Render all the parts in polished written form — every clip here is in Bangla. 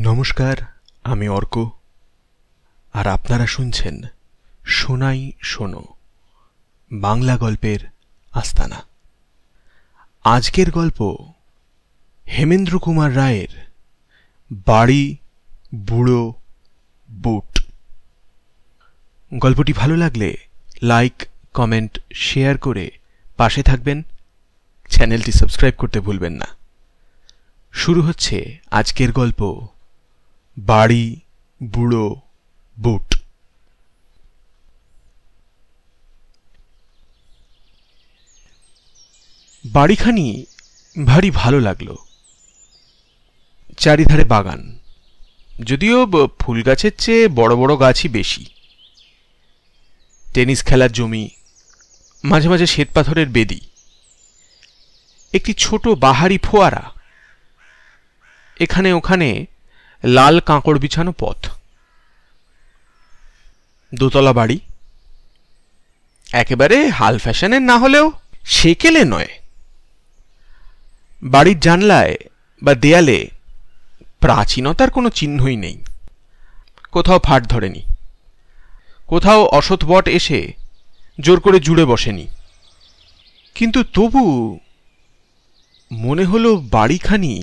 নমস্কার, আমি অর্ক, আর আপনারা শুনছেন শোনাই শোনো বাংলা গল্পের আস্তানা। আজকের গল্প হেমেন্দ্র কুমার রায়ের বাড়ি, বুড়ো, বুট। গল্পটি ভালো লাগলে লাইক, কমেন্ট, শেয়ার করে পাশে থাকবেন। চ্যানেলটি সাবস্ক্রাইব করতে ভুলবেন না। শুরু হচ্ছে আজকের গল্প বাড়ি, বুড়ো, বুট। বাড়িখানি ভারী ভালো লাগলো। চারিধারে বাগান, যদিও ফুল গাছের চেয়ে বড় বড় গাছই বেশি। টেনিস খেলার জমি, মাঝে মাঝে শ্বেতপাথরের বেদি, একটি ছোট বাহারি ফোয়ারা, এখানে ওখানে লাল কাঁকড় বিছানো পথ। দোতলা বাড়ি, একেবারে হাল ফ্যাশনের না হলেও সেকেলে নয়। বাড়ির জানলায় বা দেয়ালে প্রাচীনতার কোনো চিহ্নই নেই। কোথাও ফাট ধরেনি, কোথাও অসৎ বট এসে জোর করে জুড়ে বসেনি। কিন্তু তবু মনে হলো বাড়িখানি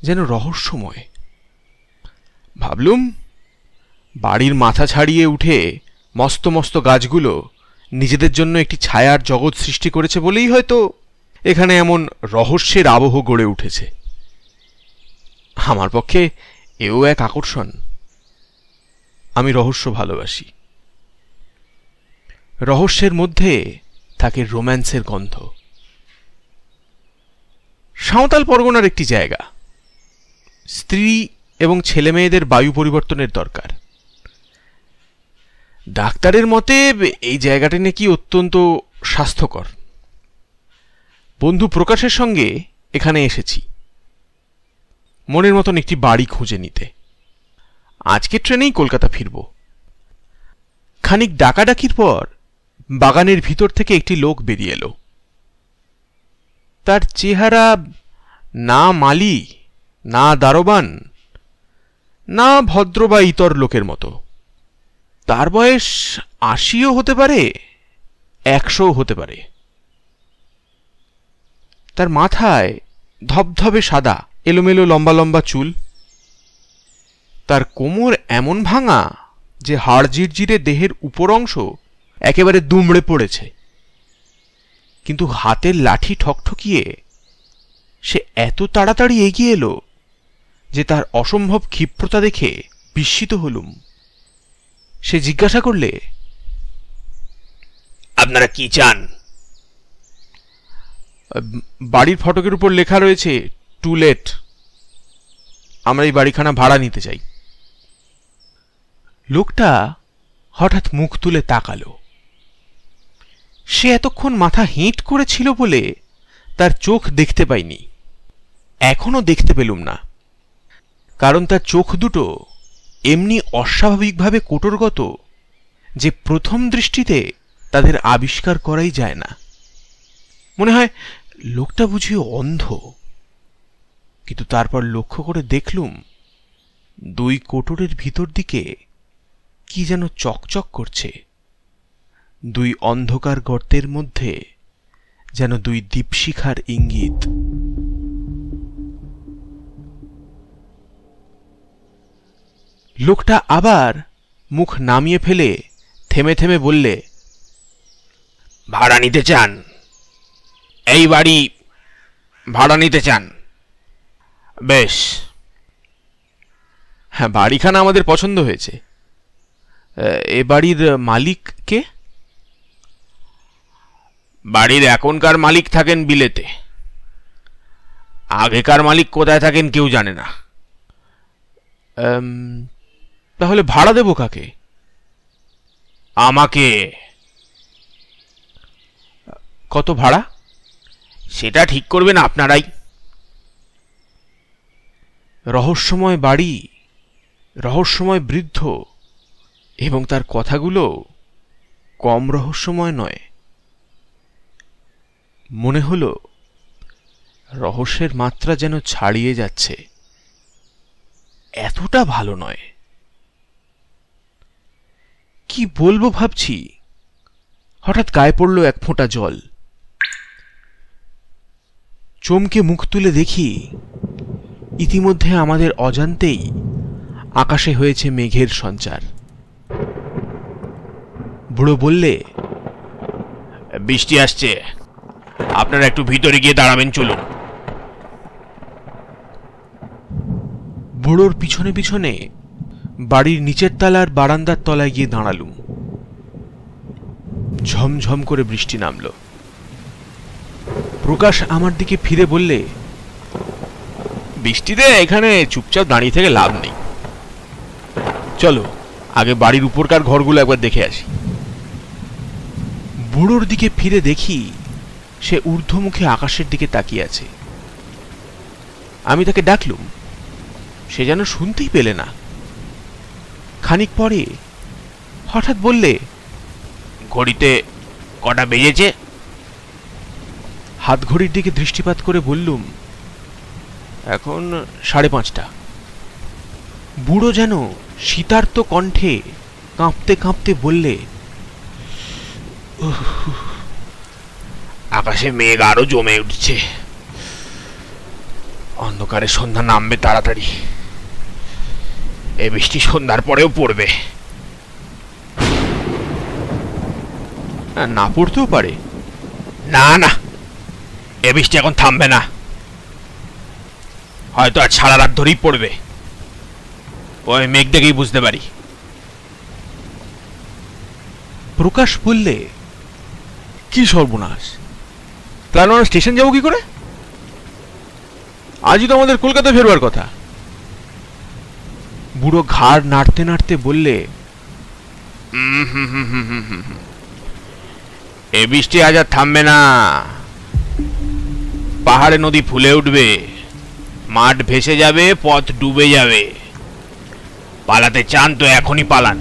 যেন রহস্যময়। ভাবলুম, বাড়ির মাথা ছাড়িয়ে উঠে মস্ত মস্ত গাছগুলো নিজেদের জন্য একটি ছায়ার জগৎ সৃষ্টি করেছে বলেই হয়তো এখানে এমন রহস্যের আবহ গড়ে উঠেছে। আমার পক্ষে এও এক আকর্ষণ। আমি রহস্য ভালোবাসি। রহস্যের মধ্যে থাকে রোম্যান্সের গন্ধ। সাঁওতাল পরগনার একটি জায়গা, স্ত্রী এবং ছেলে মেয়েদের বায়ু পরিবর্তনের দরকার। ডাক্তারের মতে এই জায়গাটা নাকি অত্যন্ত স্বাস্থ্যকর। বন্ধু প্রকাশের সঙ্গে এখানে এসেছি মনের মতন একটি বাড়ি খুঁজে নিতে। আজকে ট্রেনেই কলকাতা ফিরব। খানিক ডাকাডাকির পর বাগানের ভিতর থেকে একটি লোক বেরিয়ে এলো। তার চেহারা না মালি, না দারোবান, না ভদ্র বা ইতর লোকের মতো। তার বয়স ৮০ও হতে পারে, ১০০ও হতে পারে। তার মাথায় ধবধবে সাদা এলোমেলো লম্বা লম্বা চুল। তার কোমর এমন ভাঙা যে হাড় জিরজিরে দেহের উপর অংশ একেবারে দুমড়ে পড়েছে। কিন্তু হাতের লাঠি ঠকঠকিয়ে সে এত তাড়াতাড়ি এগিয়ে এলো যে তার অসম্ভব ক্ষিপ্রতা দেখে বিস্মিত হলুম। সে জিজ্ঞাসা করলে, আপনারা কি চান? বাড়ির ফটকের উপর লেখা রয়েছে টু লেট। আমরা এই বাড়িখানা ভাড়া নিতে চাই। লোকটা হঠাৎ মুখ তুলে তাকালো। সে এতক্ষণ মাথা হেঁট করেছিল বলে তার চোখ দেখতে পাইনি, এখনো দেখতে পেলুম না। কারণ তার চোখ দুটো এমনি অস্বাভাবিকভাবে কোটরগত যে প্রথম দৃষ্টিতে তাদের আবিষ্কার করাই যায় না। মনে হয় লোকটা বুঝিও অন্ধ। কিন্তু তারপর লক্ষ্য করে দেখলুম দুই কোটরের ভিতর দিকে কি যেন চকচক করছে। দুই অন্ধকার গর্তের মধ্যে যেন দুই দীপশিখার ইঙ্গিত। লোকটা আবার মুখ নামিয়ে ফেলে থেমে থেমে বললে, ভাড়া নিতে চান? এই বাড়ি ভাড়া নিতে চান? বেশ, হ্যাঁ, বাড়িখানা আমাদের পছন্দ হয়েছে। এ বাড়ির মালিক কে? বাড়ির এখনকার মালিক থাকেন বিলেতে। আগেকার মালিক কোথায় থাকেন কেউ জানে না। তাহলে ভাড়া দেব কাকে? আমাকে। কত ভাড়া? সেটা ঠিক করবেন আপনারাই। রহস্যময় বাড়ি, রহস্যময় বৃদ্ধ, এবং তার কথাগুলো কম রহস্যময় নয়। মনে হলো রহস্যের মাত্রা যেন ছাড়িয়ে যাচ্ছে। এতটা ভালো নয়। কি বলবো ভাবছি, হঠাৎ গায়ে পড়ল এক ফোঁটা জল। চমকে মুখ তুলে দেখি ইতিমধ্যে আমাদের অজান্তেই আকাশে হয়েছে মেঘের সঞ্চার। বুড়ো বললে, বৃষ্টি আসছে, আপনারা একটু ভিতরে গিয়ে দাঁড়াবেন, চলুন। বুড়োর পিছনে পিছনে বাড়ির নিচের তলার বারান্দার তলায় গিয়ে দাঁড়ালুম। ঝমঝম করে বৃষ্টি নামল। প্রকাশ আমার দিকে ফিরে বললে, বৃষ্টিতে এখানে চুপচাপ দাঁড়িয়ে থেকে লাভ নেই, চলো আগে বাড়ির উপরকার ঘরগুলো একবার দেখে আসি। বুড়োর দিকে ফিরে দেখি সে ঊর্ধ্বমুখে আকাশের দিকে তাকিয়ে আছে। আমি তাকে ডাকলুম, সে যেন শুনতেই পেলে না। খানিক পরে হঠাৎ বললে, ঘড়িতে কটা বেজেছে? হাত ঘড়ির দিকে দৃষ্টিপাত করে বললুম, এখন 5:30। বুড়ো যেন শীতার্ত কণ্ঠে কাঁপতে কাঁপতে বললে, আকাশে মেঘ আরো জমে উঠছে, অন্ধকারে সন্ধ্যা নামবে তাড়াতাড়ি, এ বৃষ্টি সন্ধ্যার পরেও পড়বে। না পড়তেও পারে। না না, এ বৃষ্টি এখন থামবে না, হয়তো আজ সারা রাত ধরেই পড়বে, ওই মেঘ দেখেই বুঝতে পারি। প্রকাশ বললে, কি সর্বনাশ, তাহলে আমরা স্টেশন যাবো কি করে? আজই তো আমাদের কলকাতা ফেরবার কথা। বুড়ো ঘাড় নাড়তে নাড়তে বললে, এ বৃষ্টি আজ আর থামবে না, পাহাড়ে নদী ফুলে উঠবে, মাঠ ভেসে যাবে, পথ ডুবে যাবে, পালাতে চান তো এখনই পালান,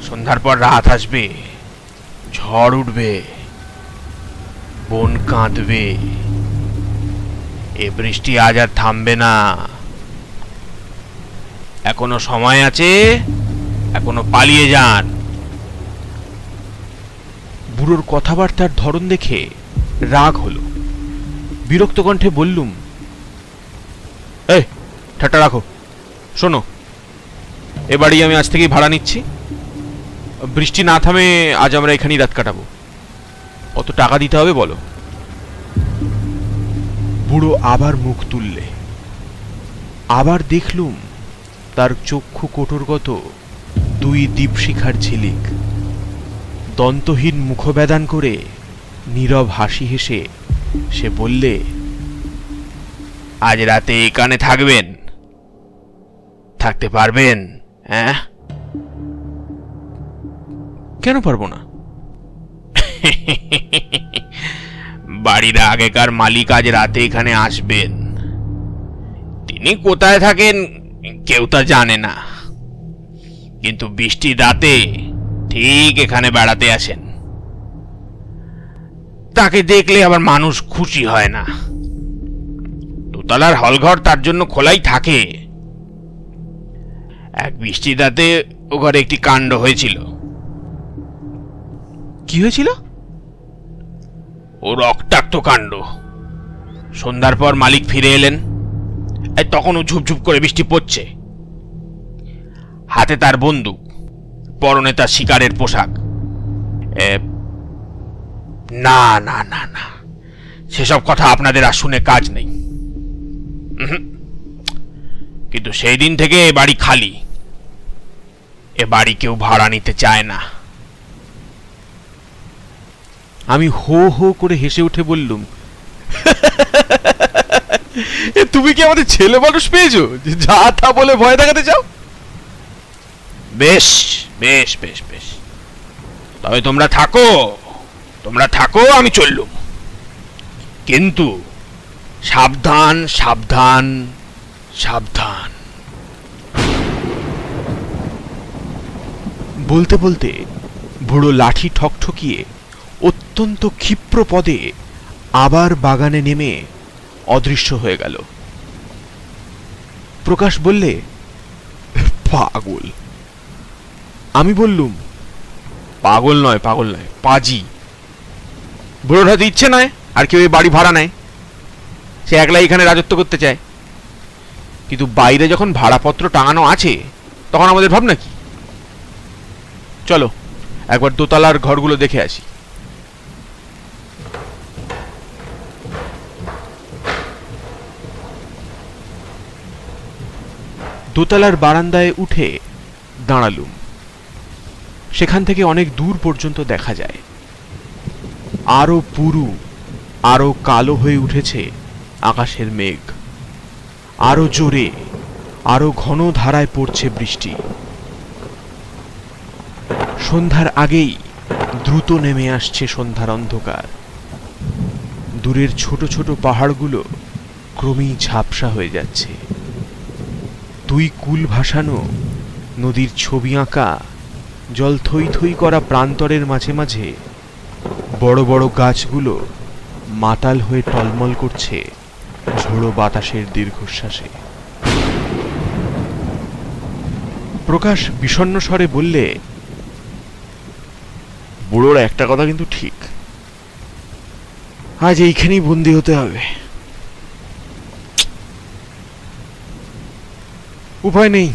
সন্ধ্যার পর রাত আসবে, ঝড় উঠবে, বন কাঁদবে, এ বৃষ্টি আজ আর থামবে না, এখনো সময় আছে, এখনো পালিয়ে যান। বুড়োর কথাবার্তার ধরন দেখে রাগ হলো। বিরক্ত কণ্ঠে বললুম, এই ঠাট্টা রাখো, শোনো, এ বাড়ি আমি আজ থেকেই ভাড়া নিচ্ছি, বৃষ্টি না থামে আজ আমরা এখানেই রাত কাটাবো, কত টাকা দিতে হবে বলো? বুড়ো আবার মুখ তুললে। আবার দেখলুম তার চক্ষু কোটরগত 2 দীপশিখার ঝিলিক। দন্তহীন মুখবেদান করে নীরব হাসি হেসে সে বললে, আজ রাতে এখানে থাকবেন? থাকতে পারবেন? হ্যাঁ, কেন পারবো না? বাড়ির আগেকার মালিক আজ রাতে এখানে আসবেন, তিনি কোথায় থাকেন কেউ তা জানে না, কিন্তু বৃষ্টির রাতে ঠিক এখানে বেড়াতে আসেন। তাকে দেখলে আবার মানুষ খুশি হয় না, দোতলার হলঘর তার জন্য খোলাই থাকে। এক বৃষ্টির রাতে ও ঘরে একটি কাণ্ড হয়েছিল। কি হয়েছিল? ও রক্তাক্ত কাণ্ড। সন্ধ্যার পর মালিক ফিরে এলেন, তখন ও ঝুপঝুপ করে বৃষ্টি পড়ছে, হাতে তার বন্দুক, পরনে তার শিকারের পোশাক। না না না না, সেসব কথা আপনাদের আর শুনে কাজ নেই। কিন্তু সেই দিন থেকে এ বাড়ি খালি, এ বাড়ি কেউ ভাড়া নিতে চায় না। আমি হো হো করে হেসে উঠে বললুম, তুমি কি আমাদের ছেলে মানুষ পেয়েছো যা তা বলে ভয় দেখাতে চাও? বেশ বেশ বেশ বেশ, তবে তোমরা থাকো, তোমরা থাকো, আমি চললুম, কিন্তু সাবধান সাবধান সাবধান। বলতে বলতে বুড়ো লাঠি ঠকঠকিয়ে অত্যন্ত ক্ষিপ্র পদে আবার বাগানে নেমে অদৃশ্য হয়ে গেল। প্রকাশ বললে, পাগল। আমি বললুম, পাগল নয়, পাজি। বুড়োর হয়তো ইচ্ছে নয় আর কেউ এই বাড়ি ভাড়া নেয়, সে একলাই এখানে রাজত্ব করতে চায়। কিন্তু বাইরে যখন ভাড়াপত্র টাঙানো আছে তখন আমাদের ভাবনা কি? চলো একবার দোতলার ঘরগুলো দেখে আসি। দোতলার বারান্দায় উঠে দাঁড়ালুম। সেখান থেকে অনেক দূর পর্যন্ত দেখা যায়। আরো পুরু, আরো কালো হয়ে উঠেছে আকাশের মেঘ। আরো জোরে, আরো ঘন ধারায় পড়ছে বৃষ্টি। সন্ধ্যার আগেই দ্রুত নেমে আসছে সন্ধ্যার অন্ধকার। দূরের ছোট ছোট পাহাড়গুলো ক্রমেই ঝাপসা হয়ে যাচ্ছে। দুই কুল ভাসানো নদীর ছবি আঁকা জল থই থই করা প্রান্তরের মাঝে মাঝে বড় বড় গাছগুলো মাতাল হয়ে টলমল করছে ঝোড়ো বাতাসের দীর্ঘশ্বাসে। প্রকাশ বিষণ্ণ স্বরে বললে, বুড়োর একটা কথা কিন্তু ঠিক, আজ এইখানেই বন্দি হতে হবে। উপায় নেই,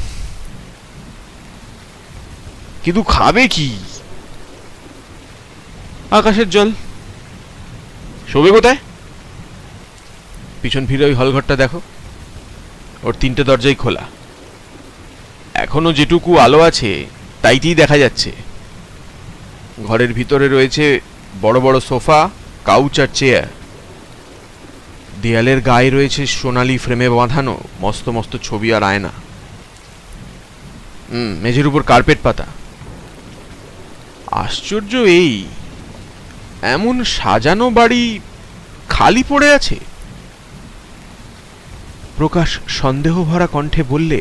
কিন্তু খাবে কি? আকাশের জল। শোবে কোথায়? পিছন ফিরে ওই হলঘরটা দেখো, ওর 3টে দরজাই খোলা। এখনো যেটুকু আলো আছে তাইতেই দেখা যাচ্ছে। ঘরের ভিতরে রয়েছে বড় বড় সোফা, কাউচ আর চেয়ার। দেয়ালের গায়ে রয়েছে সোনালি ফ্রেমে বাঁধানো মস্ত মস্ত ছবি আর আয়না। মেঝের উপর কার্পেট পাতা। আশ্চর্য এই, এমন সাজানো বাড়ি খালি পড়ে আছে। প্রকাশ সন্দেহ ভরা কণ্ঠে বললে,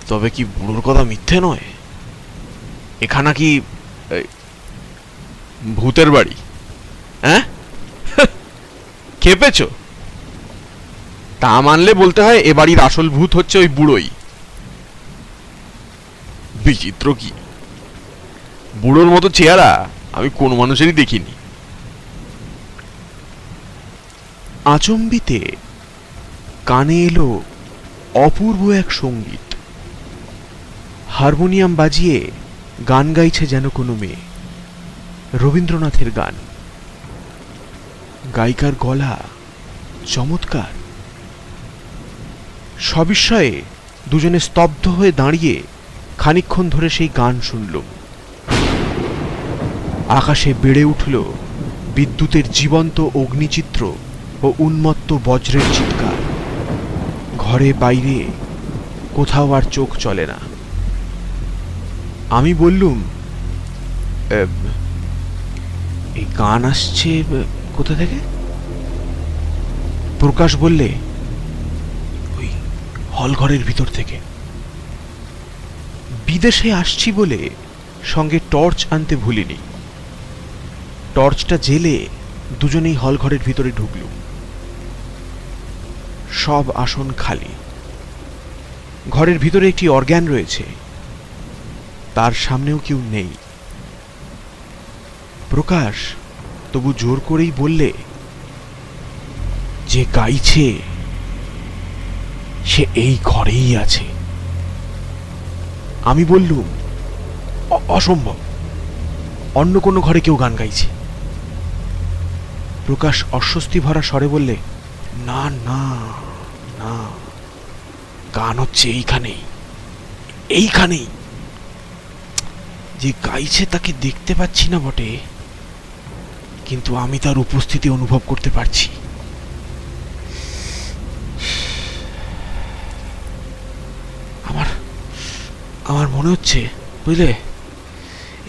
তবে কি বুড়োর কথা মিথ্যে নয়? এখানা কি ভূতের বাড়ি? হ্যাঁ, খেপেছ? তা মানলে বলতে হয় এ বাড়ির আসল ভূত হচ্ছে ওই বুড়োই। বিচিত্র কি, বুড়োর মতো চেহারা আমি কোন মানুষেরই দেখিনি। আচম্বিতে কানে এলো অপূর্ব এক সঙ্গীত। হারমোনিয়াম বাজিয়ে গান গাইছে যেন কোনো মেয়ে, রবীন্দ্রনাথের গান। গায়িকার গলা চমৎকার। সবিস্ময়ে দুজনে স্তব্ধ হয়ে দাঁড়িয়ে খানিকক্ষণ ধরে সেই গান শুনলুম। আকাশে বেড়ে উঠল বিদ্যুতের জীবন্ত অগ্নিচিত্র ও উন্মত্ত বজ্রের চিৎকার। ঘরে বাইরে কোথাও আর চোখ চলে না। আমি বললুম, এই গান আসছে কোথা থেকে? প্রকাশ বললে, ওই হলঘরের ভিতর থেকে। বিদেশে আসছি বলে সঙ্গে টর্চ আনতে ভুলিনি। টর্চটা জেলে দুজনেই হলঘরের ভিতরে ঢুকলুম। সব আসন খালি। ঘরের ভিতরে একটি অর্গ্যান রয়েছে, তার সামনেও কেউ নেই। প্রকাশ তবু জোর করেই বললে, যে গাইছে সে এই ঘরেই আছে। আমি বললুম, অসম্ভব, অন্য কোনো ঘরে কেউ গান গাইছে। প্রকাশ অস্বস্তি ভরা স্বরে বললে, না না না, গান হচ্ছে এইখানেই, এইখানেই। যে গাইছে তাকে দেখতে পাচ্ছি না বটে, কিন্তু আমি তার উপস্থিতি অনুভব করতে পারছি। আমার মনে হচ্ছে, বুঝলে,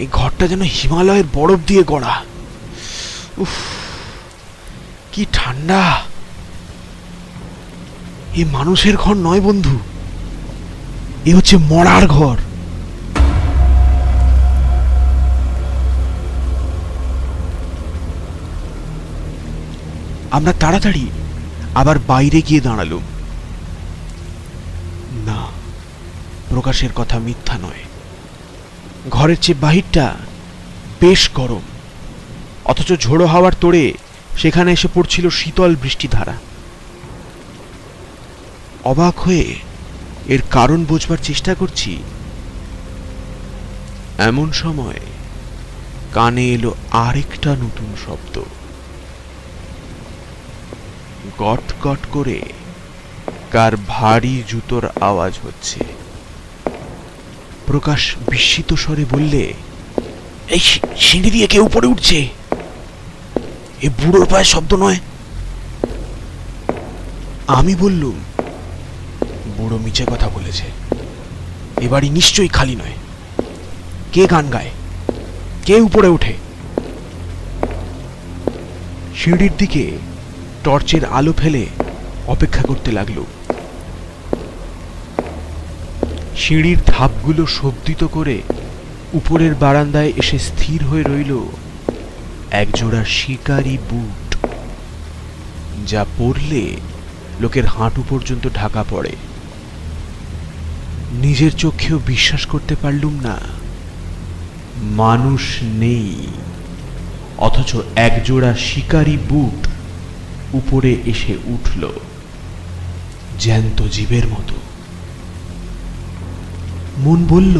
এই ঘরটা যেন হিমালয়ের বরফ দিয়ে গড়া। উফ, কি ঠান্ডা! এ মানুষের ঘর নয় বন্ধু, এ হচ্ছে মরার ঘর। আমরা তাড়াতাড়ি আবার বাইরে গিয়ে দাঁড়ালুম। না, প্রকাশের কথা মিথ্যা নয়। ঘরের চেয়ে বাহিরটা বেশ গরম, অথচ ঝোড়ো হাওয়ার তোড়ে সেখানে এসে পড়ছিল শীতল বৃষ্টিধারা। অবাক হয়ে এর কারণ বোঝবার চেষ্টা করছি, এমন সময় কানে এলো আরেকটা নতুন শব্দ। গট গট করে কার ভারী জুতোর আওয়াজ হচ্ছে। প্রকাশ বিস্মিত স্বরে বললে, এই সিঁড়ি দিয়ে কে উপরে উঠছে? এ বুড়োর পায়ের শব্দ নয়। আমি বললুম, বুড়ো মিছে কথা বলেছে, এ বাড়ি নিশ্চয়ই খালি নয়। কে গান গায়? কে উপরে ওঠে? সিঁড়ির দিকে টর্চের আলো ফেলে অপেক্ষা করতে লাগলো। সিঁড়ির ধাপগুলো শব্দিত করে উপরের বারান্দায় এসে স্থির হয়ে রইল একজোড়া শিকারি বুট, যা পরলে লোকের হাঁটু পর্যন্ত ঢাকা পড়ে। নিজের চোখেও বিশ্বাস করতে পারলুম না, মানুষ নেই, অথচ একজোড়া শিকারি বুট উপরে এসে উঠল জ্যান্ত জীবের মতো। মন বলল,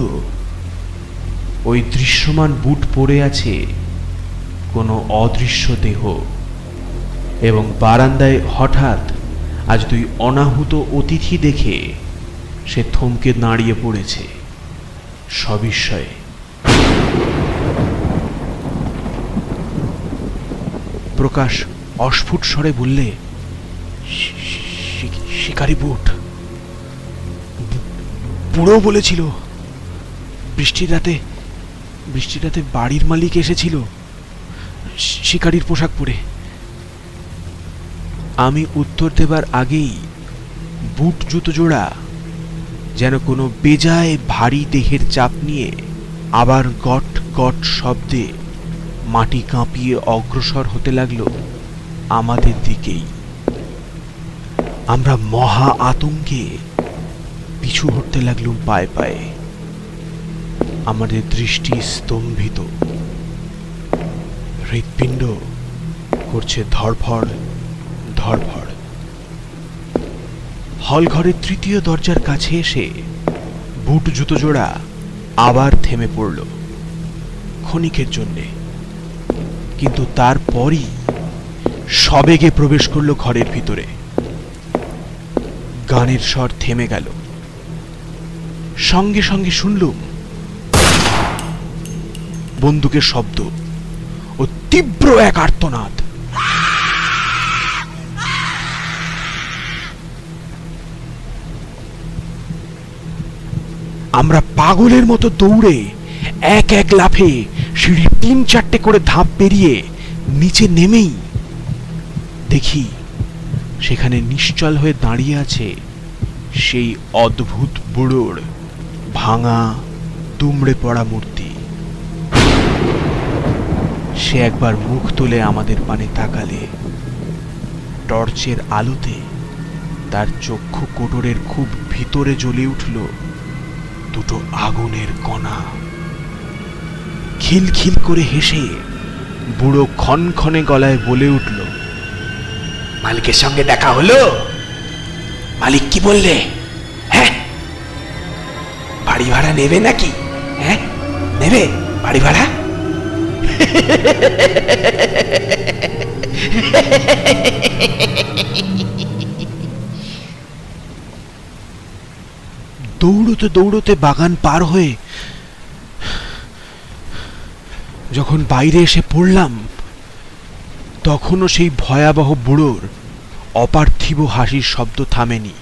ওই দৃশ্যমান বুট পড়ে আছে কোনো অদৃশ্য দেহ, এবং বারান্দায় হঠাৎ আজ দুই অনাহুত অতিথি দেখে সে থমকে দাঁড়িয়ে পড়েছে সবিস্ময়ে। প্রকাশ অস্ফুট স্বরে বললে, শিকারি বুট। বুড়ো বলেছিল বৃষ্টির রাতে বাড়ির মালিক এসেছিল শিকারির পোশাক পরে। আমি উত্তর দেবার আগেই বুট জুতো জোড়া যেন কোনো বেজায় ভারী দেহের চাপ নিয়ে আবার গট গট শব্দে মাটি কাঁপিয়ে অগ্রসর হতে লাগলো আমাদের দিকেই। আমরা মহা আতঙ্কে পিছু হটতে লাগলুম পায়ে পায়ে। আমাদের দৃষ্টি স্তম্ভিত, হৃৎপিণ্ড করছে ধড়ফড় ধড়ফড়। হল ঘরের তৃতীয় দরজার কাছে এসে বুট জুতো জোড়া আবার থেমে পড়ল ক্ষণিকের জন্যে, কিন্তু তারপরই সবেগে প্রবেশ করল ঘরের ভিতরে। গানের স্বর থেমে গেল। সঙ্গে সঙ্গে শুনলুম বন্দুকের শব্দ ও তীব্র এক আর্তনাদ। আমরা পাগলের মতো দৌড়ে এক এক লাফে সিঁড়ি ৩-৪টে করে ধাপ পেরিয়ে নিচে নেমেই দেখি সেখানে নিশ্চল হয়ে দাঁড়িয়ে আছে সেই অদ্ভুত বুড়োর ভাঙা দুমড়ে পড়া মূর্তি। সে একবার মুখ তুলে আমাদের পানে তাকালে টর্চের আলোতে তার চক্ষু কোটরের খুব ভিতরে জ্বলে উঠল দুটো আগুনের কণা। খিলখিল করে হেসে বুড়ো ক্ষণক্ষণে গলায় বলে উঠল, মালিকের সঙ্গে দেখা হলো? মালিক কি বললে? হ্যাঁ, বাড়ি ভাড়া নেবে নাকি? হ্যাঁ, নেবে বাড়ি ভাড়া? দৌড়তে দৌড়তে বাগান পার হয়ে যখন বাইরে এসে পড়লাম, তখনও সেই ভয়াবহ বুড়োর অপার্থিব হাসির শব্দ থামেনি।